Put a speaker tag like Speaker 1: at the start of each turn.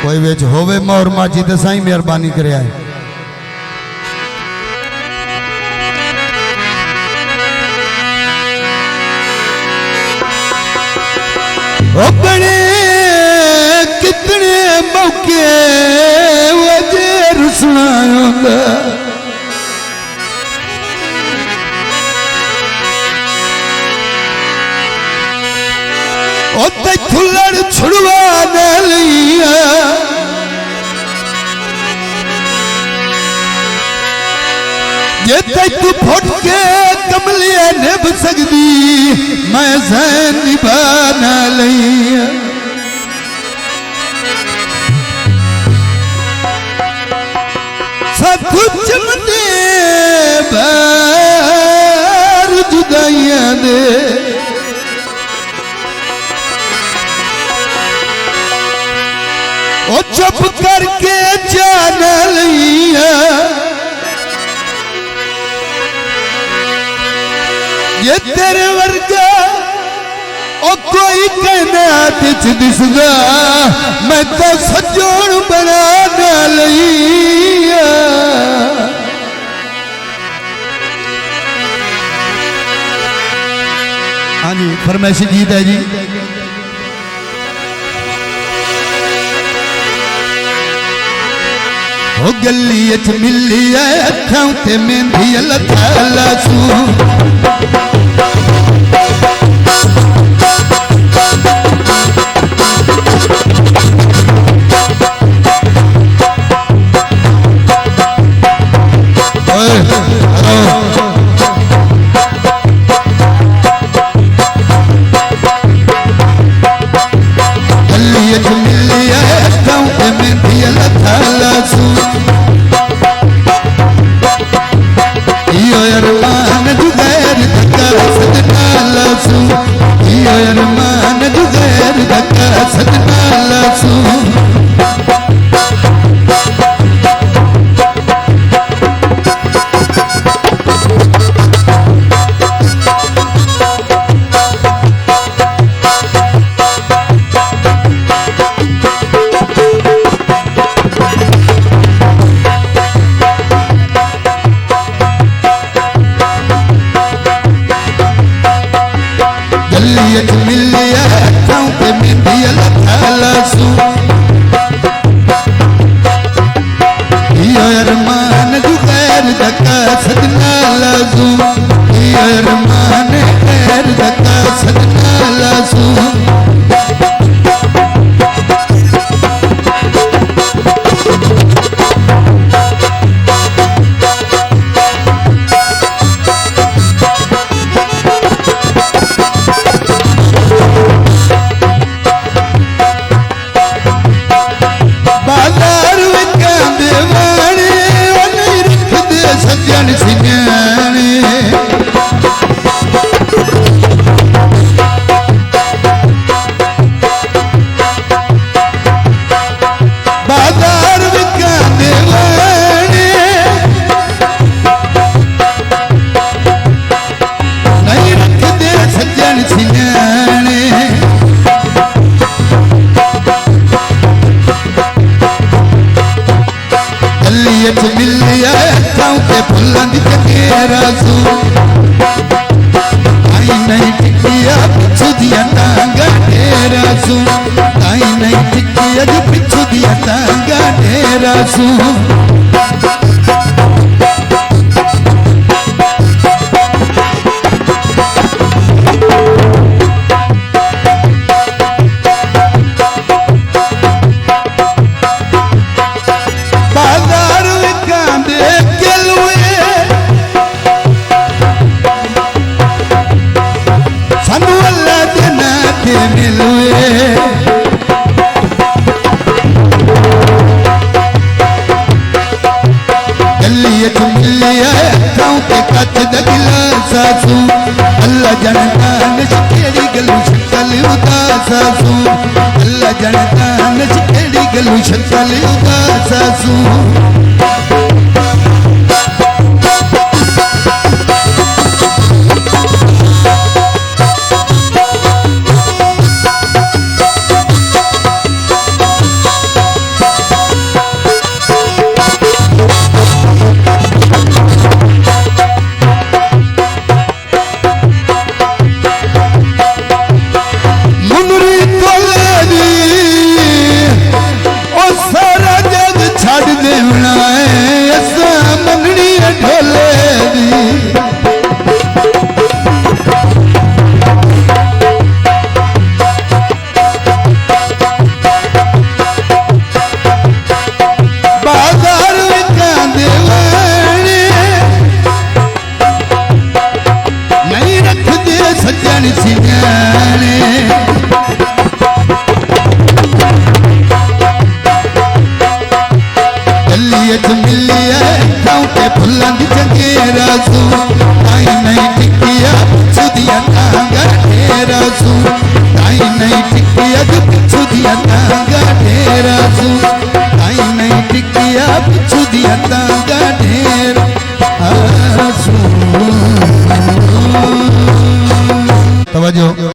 Speaker 1: कोई बेच होवे मोर माची ते साईं मेहरबानी करे आए। अपने कितने मौके वजे रुसना होंदा ओते खुलड़ छुड़वा दे लिया जे तू फुट के कमलिया निभ सकदी मैं सैन निभा ना लिया सब कुछ मते बार जुदाइयां दे ओ चुप करके जान लिया ये तेरे वर्गा ओ कोई कहना दिसदा मैं तो सजोड़ बना ना लिया। हाँ जी फरमाइश गीत है जी। ओ गली च मिली है अखां ते मेहंदी लथा सू जो पिछू दिया तांगा ढेरा सू आई नहीं टिकिया पिछू दिया तांगा ढेर आसू। तवज्जो।